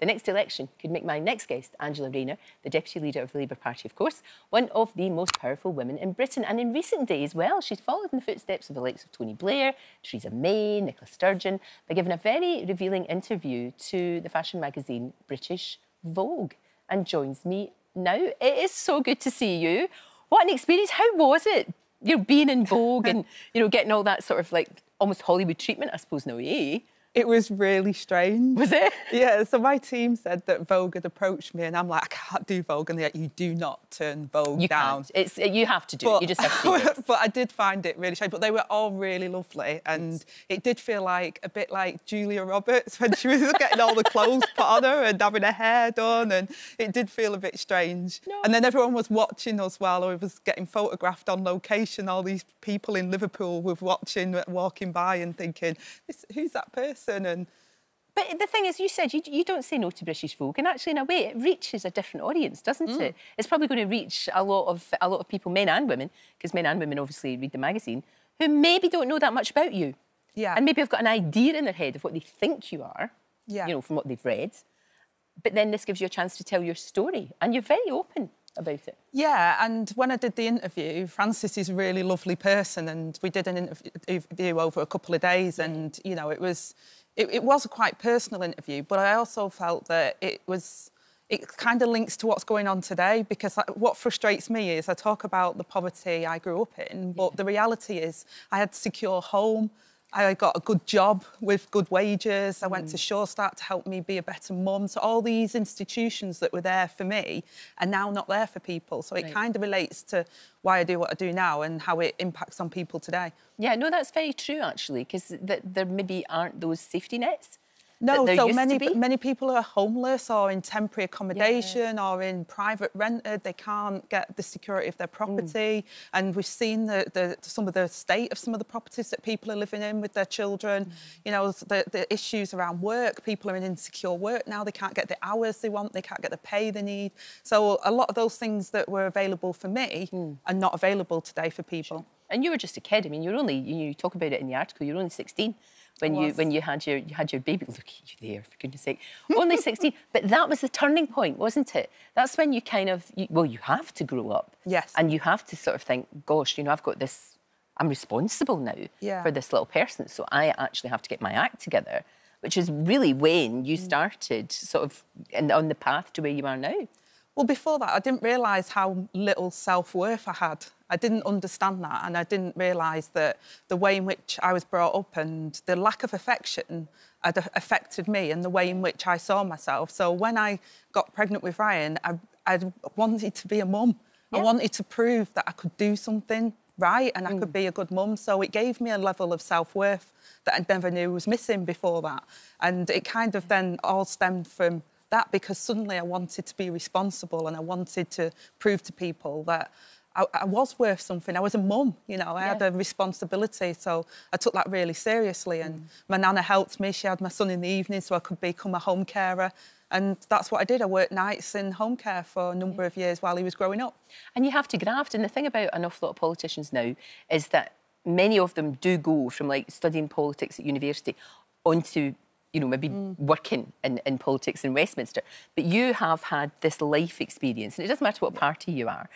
The next election could make my next guest, Angela Rayner, the Deputy Leader of the Labour Party, of course, one of the most powerful women in Britain. And in recent days, well, she's followed in the footsteps of the likes of Tony Blair, Theresa May, Nicola Sturgeon, by giving a very revealing interview to the fashion magazine British Vogue, and joins me now. It is so good to see you. What an experience. How was it, being in Vogue and, getting all that sort of, like, almost Hollywood treatment, I suppose, now, eh? It was really strange. Was it? Yeah, so my team said that Vogue had approached me and I'm like, I can't do Vogue. And they're like, you do not turn Vogue down. You have to do it. You just have to do it. But I did find it really strange. But they were all really lovely. And it did feel like a bit like Julia Roberts when she was getting all the clothes put on her and having her hair done. And it did feel a bit strange. No. And then everyone was watching us while I was getting photographed on location. All these people in Liverpool were watching, walking by and thinking, who's that person? But the thing is, you said you don't say no to British Vogue, and actually, in a way, it reaches a different audience, doesn't it? It's probably going to reach a lot of people, men and women, because men and women obviously read the magazine, who maybe don't know that much about you. Yeah. And maybe have got an idea in their head of what they think you are, from what they've read. But then this gives you a chance to tell your story, and you're very open about it. Yeah, and when I did the interview, Francis is a really lovely person, and we did an interview over a couple of days, and, it was a quite personal interview, but I also felt that it kind of links to what's going on today, because what frustrates me is I talk about the poverty I grew up in, but the reality is I had a secure home, I got a good job with good wages, I went to Sure Start to help me be a better mum. So all these institutions that were there for me are now not there for people. So it kind of relates to why I do what I do now and how it impacts on people today. Yeah, no, that's very true, actually, because there maybe aren't those safety nets. No, so many people are homeless or in temporary accommodation or in private rented. They can't get the security of their property. And we've seen some of the state of some of the properties that people are living in with their children. The issues around work. People are in insecure work now. They can't get the hours they want. They can't get the pay they need. So a lot of those things that were available for me are not available today for people. And you were just a kid. I mean, you talk about it in the article, you're only 16. When you had your baby. Look at you there, for goodness sake. Only 16. But that was the turning point, wasn't it? That's when you you have to grow up. Yes. And you have to sort of think, gosh, I've got this, I'm responsible now for this little person, so I actually have to get my act together, which is really when you started sort of on the path to where you are now. Well, before that, I didn't realise how little self-worth I had. I didn't understand that, and I didn't realise that the way in which I was brought up and the lack of affection had affected me and the way in which I saw myself. So when I got pregnant with Ryan, I wanted to be a mum. Yeah. I wanted to prove that I could do something right and I could be a good mum. So it gave me a level of self-worth that I never knew was missing before that. And it kind of then all stemmed from that, because suddenly I wanted to be responsible and I wanted to prove to people that I was worth something. I was a mum, I had a responsibility, so I took that really seriously. And my nana helped me. She had my son in the evening so I could become a home carer. And that's what I did. I worked nights in home care for a number of years while he was growing up. And you have to graft. And the thing about an awful lot of politicians now is that many of them do go from, like, studying politics at university onto maybe working in politics in Westminster. But you have had this life experience, and it doesn't matter what party you are.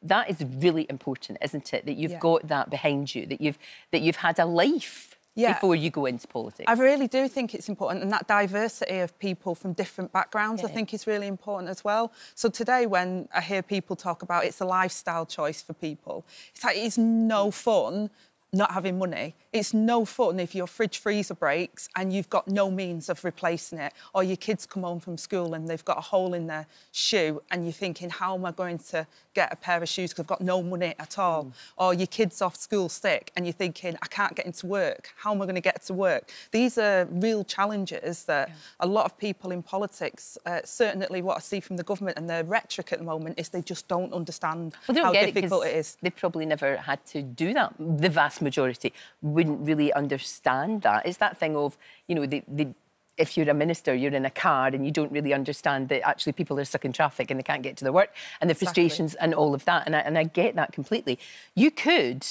That is really important, isn't it? That you've got that behind you, that you've had a life before you go into politics. I really do think it's important, and that diversity of people from different backgrounds I think is really important as well. So today when I hear people talk about it's a lifestyle choice for people, it's like it's no fun not having money. It's no fun if your fridge freezer breaks and you've got no means of replacing it, or your kids come home from school and they've got a hole in their shoe and you're thinking, how am I going to get a pair of shoes because I've got no money at all? Or your kid's off school sick and you're thinking, I can't get into work. How am I going to get to work? These are real challenges that a lot of people in politics, certainly what I see from the government and their rhetoric at the moment, is they just don't understand how difficult it is. They've probably never had to do that. The vast majority wouldn't really understand that. It's that thing of, if you're a minister, you're in a car and you don't really understand that actually people are stuck in traffic and they can't get to their work and the frustrations and all of that. And I get that completely. You could,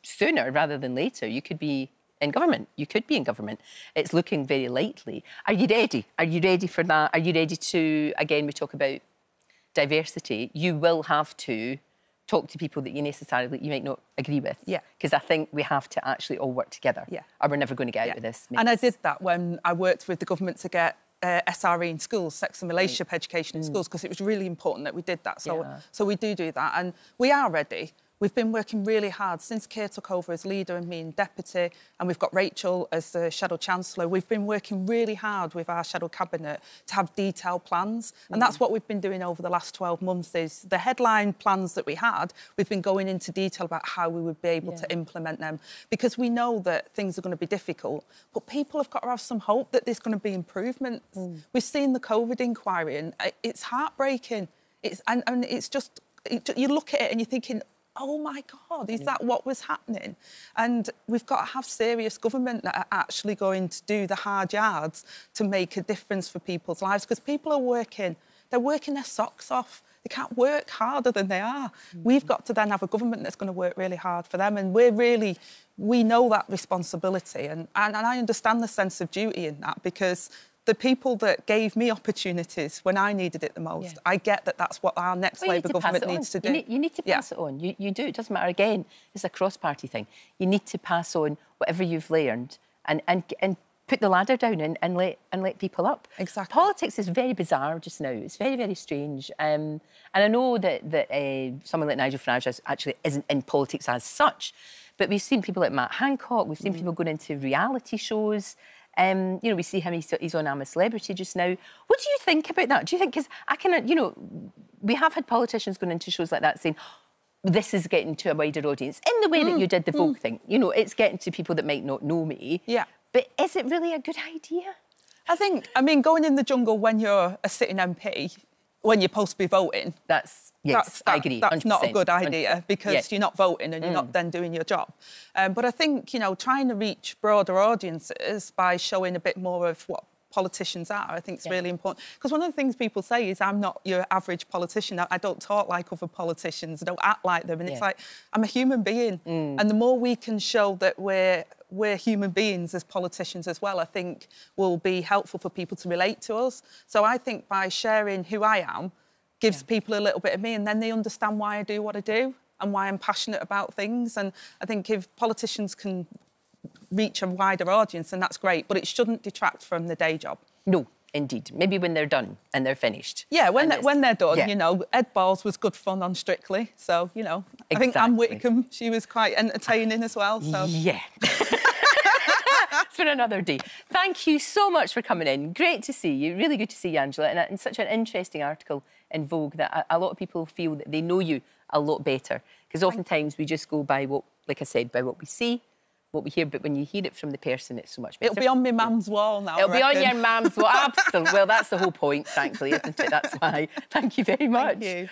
sooner rather than later, you could be in government. You could be in government. It's looking very likely. Are you ready? Are you ready for that? Are you ready to, again, we talk about diversity. You will have to talk to people that you might not agree with. Yeah. Because I think we have to actually all work together. Yeah. Or we're never going to get out of this. And I did that when I worked with the government to get SRE in schools, sex and relationship education in schools, because it was really important that we did that. So we do that, and we are ready. We've been working really hard since Keir took over as leader and me in deputy, and we've got Rachel as the Shadow Chancellor. We've been working really hard with our Shadow Cabinet to have detailed plans, and that's what we've been doing over the last 12 months is the headline plans that we had, we've been going into detail about how we would be able to implement them, because we know that things are going to be difficult, but people have got to have some hope that there's going to be improvements. We've seen the COVID inquiry, and it's heartbreaking. And it's just, you look at it and you're thinking, oh, my God, is that what was happening? And we've got to have serious government that are actually going to do the hard yards to make a difference for people's lives, because people are working, they're working their socks off. They can't work harder than they are. We've got to then have a government that's going to work really hard for them, and we know that responsibility, and I understand the sense of duty in that, because the people that gave me opportunities when I needed it the most, I get that that's what our next Labour government needs to do. You need to pass it on. You do. It doesn't matter. Again, it's a cross-party thing. You need to pass on whatever you've learned and put the ladder down and let people up. Exactly. Politics is very bizarre just now. It's very, very strange. And I know that someone like Nigel Farage actually isn't in politics as such, but we've seen people like Matt Hancock, we've seen people going into reality shows. You know, we see him, he's on I'm a Celebrity just now. What do you think about that? Do you think, because I can, you know, we have had politicians going into shows like that saying, this is getting to a wider audience, in the way that you did the Vogue thing. You know, it's getting to people that might not know me. Yeah. But is it really a good idea? I mean, going in the jungle when you're a sitting MP, when you're supposed to be voting... I agree, that's not a good idea, because you're not voting and you're not then doing your job. But I think, you know, trying to reach broader audiences by showing a bit more of what politicians are, I think it's really important. Because one of the things people say is, I'm not your average politician. I don't talk like other politicians. I don't act like them. And it's like, I'm a human being. And the more we can show that we're human beings as politicians as well, I think will be helpful for people to relate to us. So I think by sharing who I am, gives people a little bit of me, and then they understand why I do what I do and why I'm passionate about things. And I think if politicians can reach a wider audience, then that's great, but it shouldn't detract from the day job. No, indeed. Maybe when they're done and they're finished. Yeah, when they're done, you know, Ed Balls was good fun on Strictly, so, you know. I think Anne Whitcomb, she was quite entertaining as well, so... Yeah. It's for another day. Thank you so much for coming in. Great to see you. Really good to see you, Angela. And such an interesting article in Vogue that a lot of people feel that they know you a lot better. Because oftentimes we just go by what, like I said, by what we see, what we hear. But when you hear it from the person, it's so much better. It'll be on my mum's wall now. It'll be on your mum's wall. Absolutely. Well, that's the whole point, thankfully, isn't it? That's why. Thank you very much. Thank you.